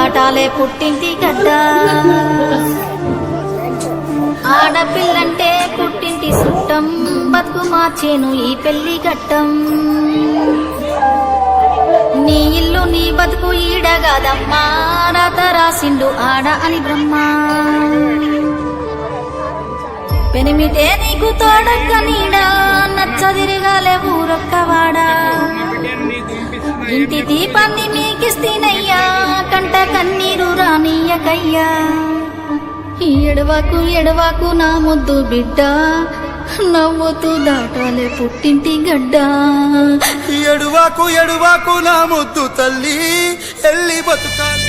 దాటాలే పుట్టింటి గడ్డ. ఆడపిల్లంటే పుట్టింటి సుట్టం, బతుకు మార్చేను ఈ పెళ్లి ఘట్టం. నీ ఇల్లు నీ బతుకు ఈడగాదమ్మా, రాత రాసిండు ఆడ అని బ్రహ్మ. పెనిమిటే నీకు తోడక్క నీడా, నచ్చదిరగాలే ఊరొక్కవాడా. ఇంటి దీపాన్ని మీకిస్తీనయ్యా, కంట కన్నీరు రానియకయ్యా. ఎడవాకు ఎడవాకు నా ముద్దు బిడ్డ, నవ్వుతూ దాటాలే పుట్టింటి గడ్డ. ఎడువాకు ఎడువాకు నా ముద్దు తల్లి, ఎల్లి బతుకాలి.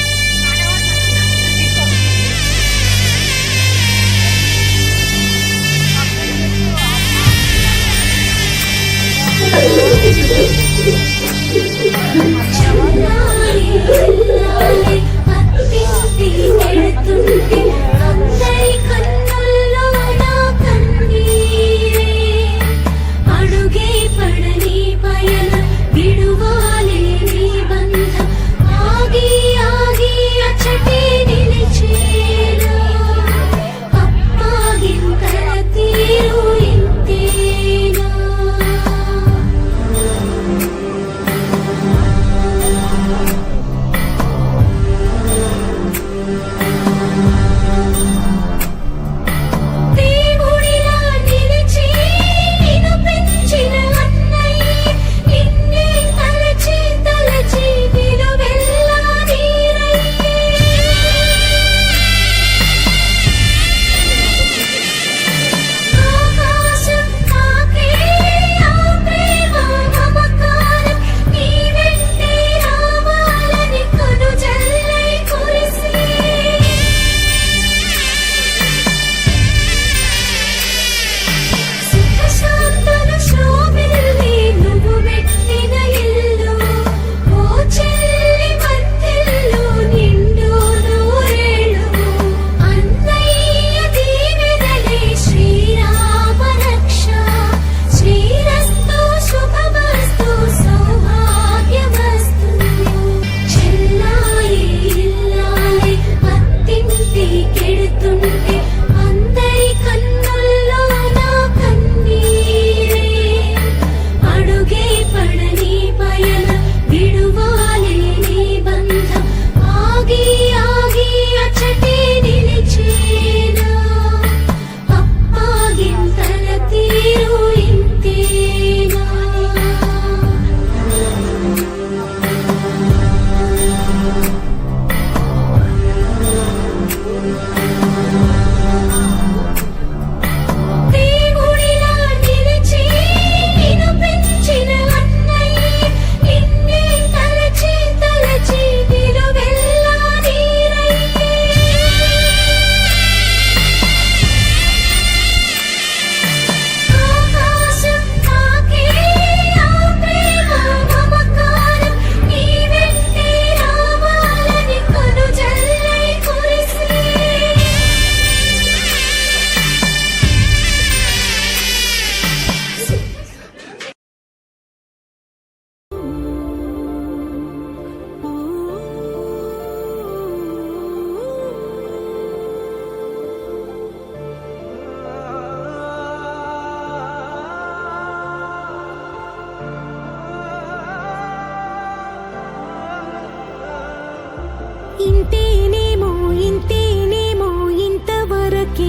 ఇంతేనేమో ఇంతేనేమో ఇంతవరకేనేమో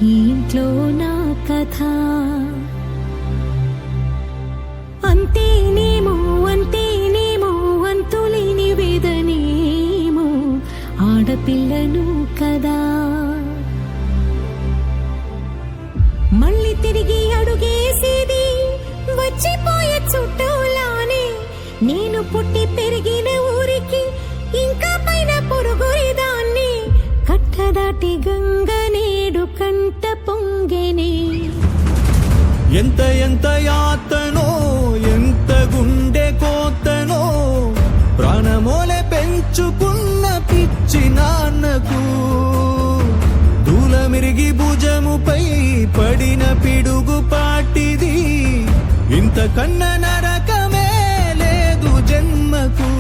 ఈ ఇంట్లో నా కథ. అంతేనేమో అంతేనేమో అంతులేని వేదనేమో ఆడపిల్లను కదా. మళ్ళీ తిరిగి అడుగేసేది వచ్చిపోయే చుట్టూలానే. నేను పుట్టి పెరిగిన ఊరికి ఇంకా పైన పొరుగురిదాన్ని. కట్టదాటి గంగ నేడు కంట పొంగెనే. ఎంత ఎంత యాతనో, ఎంత గుండె కోతనో, ప్రాణమోలే పెంచుకున్న పిచ్చి నాన్నకు. దూలమిరిగి భుజముపై పడిన పిడుగు పాటిది, ఇంతకన్నా నరకమే లేదు జన్మకు.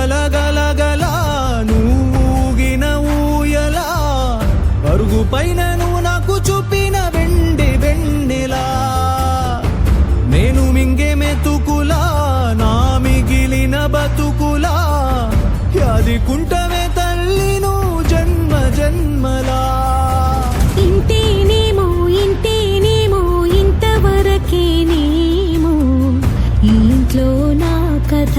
గలగలగలా నువ్వుగిన ఊయలా అరుగు పైన నువ్వు నాకు చూపిన వెండి వెన్నెలా నేను మింగే మెతుకులా నా మిగిలిన బతుకులా యాదికుంటమే తల్లి నువ్వు జన్మ జన్మలా ఇంతేనేమో ఇంతవరకేనేమో ఈ ఇంట్లో నా కథ.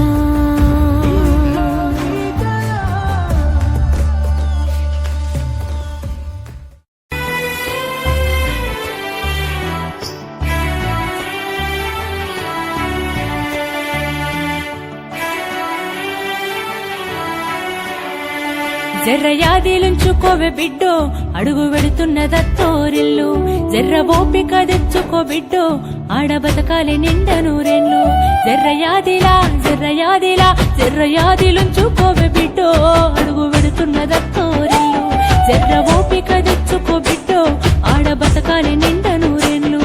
జర్ర యాదిలుంచుకోవే బిడ్డో అడుగు వెడుతున్న దత్తోరిల్లు జర్ర ఓపిక తెచ్చుకో బిడ్డో ఆడ బతకాలి నిండా నూరెళ్ళు జర్ర యాదిలా జర్ర యాదిలుంచుకోవే బిడ్డో అడుగు వెడుతున్న దత్తోరిల్లు జర్ర ఓపిక తెచ్చుకో బిడ్డో ఆడ బతకాలి నిండా నూరెళ్ళు.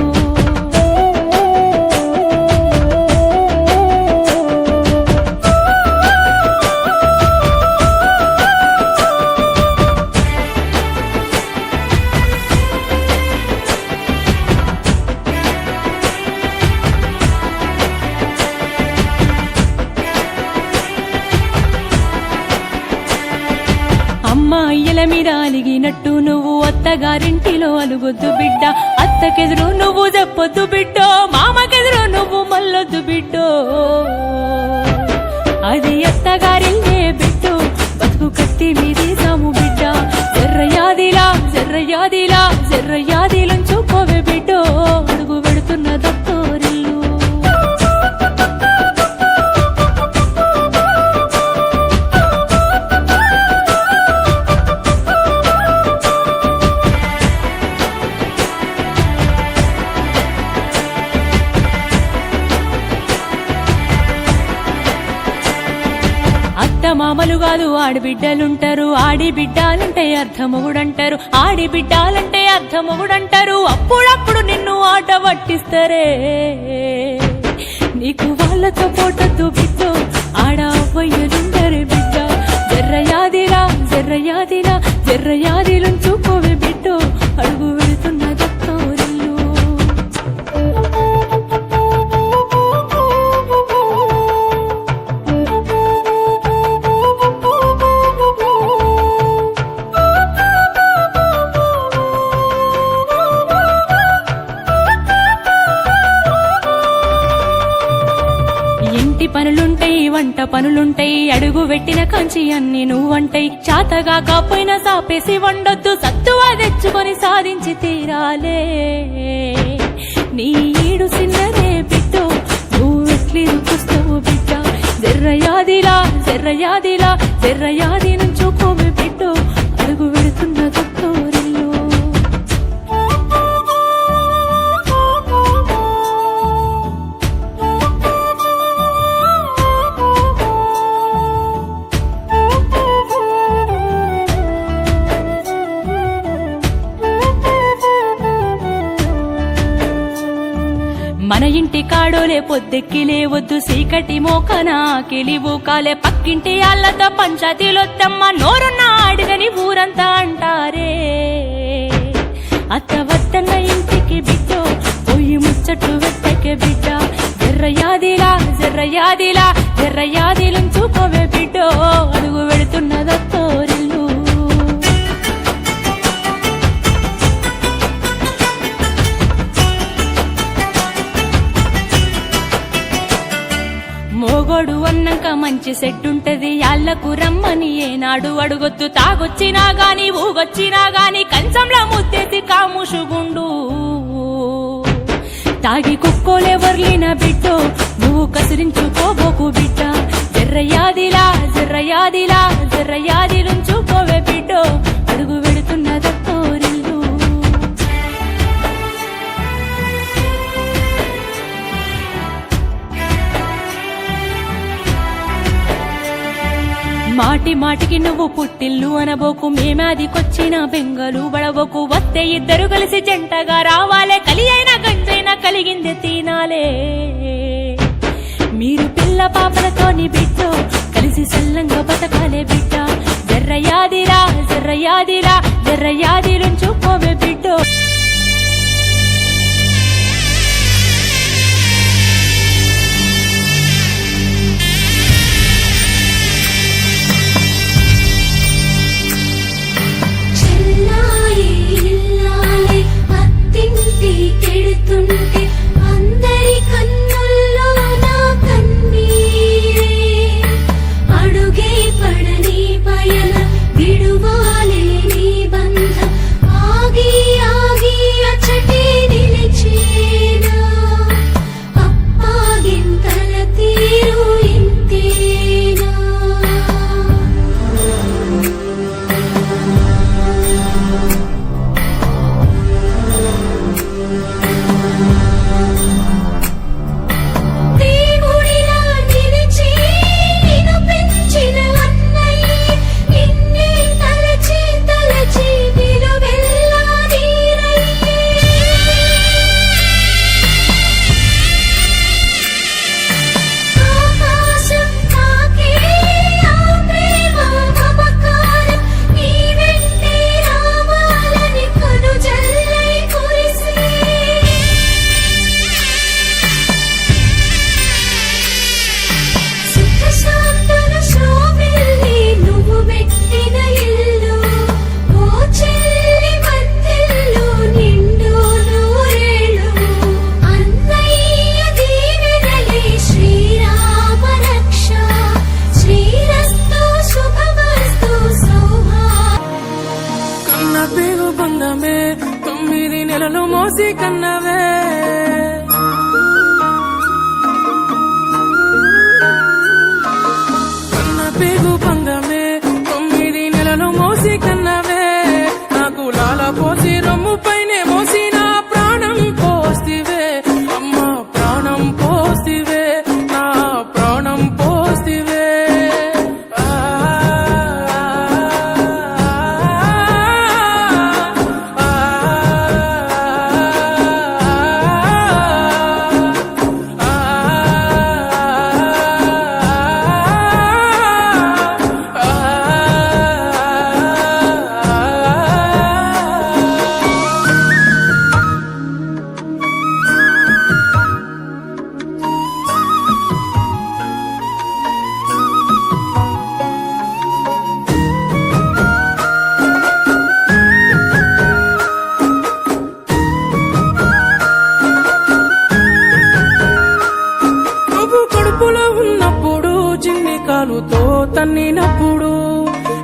అమ్మాయిల మీద అలిగినట్టు నువ్వు అత్తగారింటిలో అలుగొద్దు బిడ్డ అత్తకెదురు నువ్వు చెప్పొద్దు బిడ్డో మామకెదురు నువ్వు మల్లొద్దు బిడ్డో అది అత్తగారిల్లే బిడ్డో బతుకు కత్తి మీది సాము బిడ్డ జర్ర యాదిలుంచుకోవే బిడ్డో అడుగు వెడుతున్న దత్తోరిల్లు. మామలు కాదు ఆడిబిడ్డలుంటారు ఆడిబిడ్డాలంటే అర్థమొగుడంటారు ఆడిబిడ్డాలంటే అర్థమొగుడంటారు అప్పుడప్పుడు నిన్ను ఆట పట్టిస్తారే నీకు వాళ్ళతో పోటద్దు బిడ్డో ఆడ అవ్వయ్యలుండరే బిడ్డ జర్ర యాదిలుంచుకోవే బిడ్డో అడుగు వెళుతున్న దత్తోరిల్లు. పనులుంటాయి వంట పనులుంటాయి అడుగు పెట్టిన కంచి అన్ని నువ్వంటాయి చాతగా కాపోయినా సాపేసి వండొద్దు సత్తువా తెచ్చుకొని సాధించి తీరాలే నీ ఈడు సిన్నరే బిడ్డో నువ్వు ఎట్లి చూస్తావు బిడ్డ జర్ర యాదిలుంచుకోవే బిడ్డో అడుగు వెడుతున్న దత్తోరిల్లు. మన ఇంటి కాడోలే పొద్దెక్కి లేవద్దు సీకటి మోకనా కిలివు కాలే పక్కింటి అల్లతో పంచాయతీలొత్తమ్మ నోరున్న ఆడిదని ఊరంతా అంటారే అత్త వద్దన్న ఇంటికి బిడ్డో పోయి ముచ్చట్లు వెట్టకే బిడ్డ జర్ర యాదిలుంచుకోవే బిడ్డో అడుగు వెడుతున్న దత్తోరిల్లు. మోగోడు అన్నాక మంచి సెట్టుంటది యాళ్లకు రమ్మని ఏనాడు అడుగొద్దు తాగొచ్చినా గాని ఊగొచ్చినా గాని కంచంలో ముత్తేసి కాముషుగుండు తాగి కుక్కోలేవర్లిన బిడ్డో నువ్వు కసిరించుకోబోకు బిడ్డ జర్ర యాదిలుంచుకోవే బిడ్డో అడుగు వెడుతున్న దత్తోరిల్లు. మాటి మాటికి నువ్వు పుట్టిల్లు అనబోకు మేమాదికొచ్చిన బెంగలు బడబోకు వస్తే ఇద్దరు కలిసి జంటగా రావాలే కలి అయినా గంజైనా కలిగిందే తినాలే మీరు పిల్ల పాపలతోని బిడ్డో కలిసి బుద్ధి సల్లంగా బతకాలే బిడ్డ జర్రయాదిరా జర్రయాదిరా జర్రయాదిరుంచుకోవే బిడ్డో చెల్లాయి ఇల్లాలి అత్తింటి కెడుతుంటే అందరి కన్నుల్లో నా కన్నీరే అడుగే పడని పయన విడువాలే నీ బంధం ఆగి ఆగి అచ్చటి నిలిచేనా అప్పాగింతల తీరు ఇంతేనా దేవుడిలా నిలిచి నిన్ను పెంచిన అన్నయ్య నిన్నే తలచి తలచి నిలువెల్లా నీరయ్యే ఆకాశం తాకే ఆ ప్రేమ మమకారం నీ వెంటే రావాలని కనుజల్లై కురిసే సుఖ శాంతుల శోభిల్లి నువ్వు పెట్టిన ఇల్లు ఓ చెల్లి మధ్యలో నిండు నూరేళ్ళు అన్నయ్య దీవెనలే శ్రీరామ రక్ష శ్రీరస్తు శుభమస్తు సౌభా కన్న పేరు బంధమే 9 నెలలు మోసి కన్నవే కన్న పేరు బంధమే 9 నెలలు మోసి కన్నవే నాకు లాల పోసి రొమ్ము పైనే మోసి నా ప్రాణం పోస్తివే అమ్మ ప్రాణం పోస్తివే నా ప్రాణం పోస్తివే నువ్వు కడుపులో ఉన్నప్పుడు చిన్ని కాలుతో తన్నినప్పుడు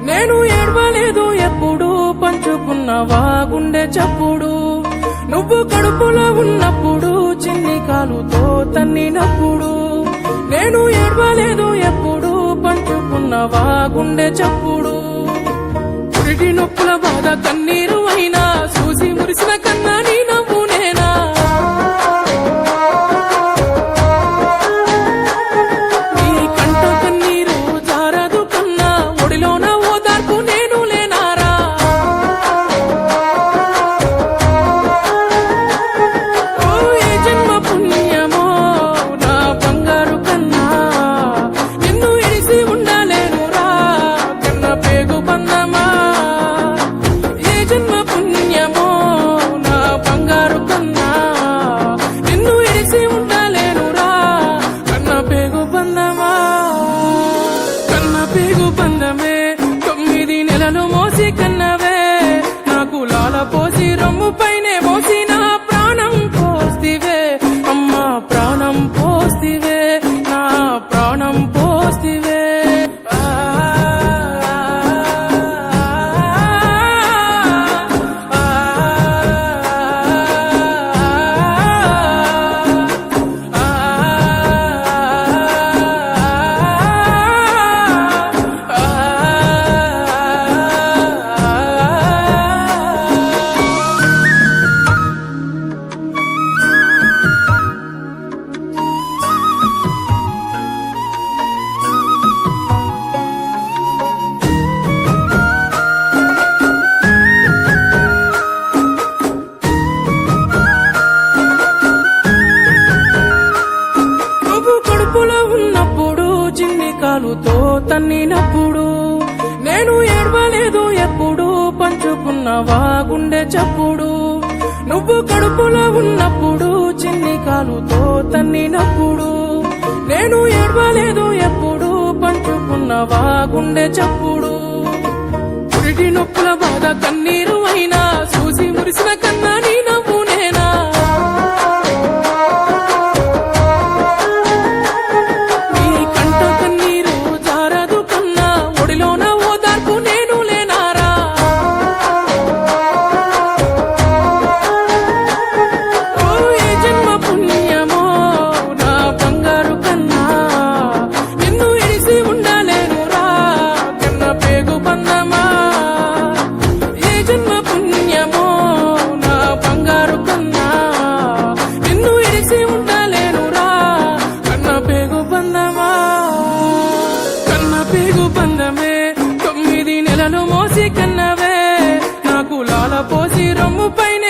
నేను ఏడవలేదు ఎప్పుడు పంచుకున్నవా గుండె చప్పుడు నువ్వు కడుపులో ఉన్నప్పుడు చిన్ని కాలుతో తన్నినప్పుడు నేను ఏడవలేదు ఎప్పుడు పంచుకున్నవా గుండె చప్పుడు పురిటి నొప్పుల బాధ కన్నీరు అయినా చూసి మురిసిన కన్నా నీ నవ్వు నేనా నీ కంట కన్నీరు జారదు కన్నా ఒడిలోన ఓదార్పు నేను లేనారా ఓ ఏ జన్మ పుణ్యమో నా బంగారు కన్నా నిన్ను ఇడిసి ఉండలేనురా కన్న పేగు బంధమా ఏ జన్మ పుణ్యమో నా బంగారు కన్నా నిన్ను ఇడిసి ఉండలేనురా కన్న పేగు బంధమా కన్న పేగు బంధమే 9 నెలలు మోసి కన్నవే నాకు లాల పోసి రొమ్ము పైనే మోసి నా ప్రాణం పోస్తివే అమ్మ ప్రాణం పోస్తివే నా ప్రాణం పోస్తివే పంచుకున్నవా గుండె చప్పుడు నువ్వు కడుపులో ఉన్నప్పుడు చిన్ని కాలుతో తన్నినప్పుడు నేను ఏడవలేదు ఎప్పుడు పంచుకున్నవా గుండె చప్పుడు పురిటి నొప్పుల బాధ కన్నీరు అయినా చూసి మురిసిన కన్నా నీ నవ్వు నేనా నీ కంట కన్నీరు జారదు కన్నా ఒడిలోన ఓదార్పు నేను లేనారా ఓ ఏ జన్మ పుణ్యమో నా బంగారు కన్నా నిన్ను ఇడిసి ఉండలేనురా కన్న పేగు బంధమా ఏ జన్మ పుణ్యమో నా బంగారు కన్నా నిన్ను ఇడిసి ఉండలేనురా కన్న పేగు బంధమా కన్న పేగు బంధమే 9 నెలలు మోసి కన్నవే నాకు లాల పోసి రొమ్ము పైన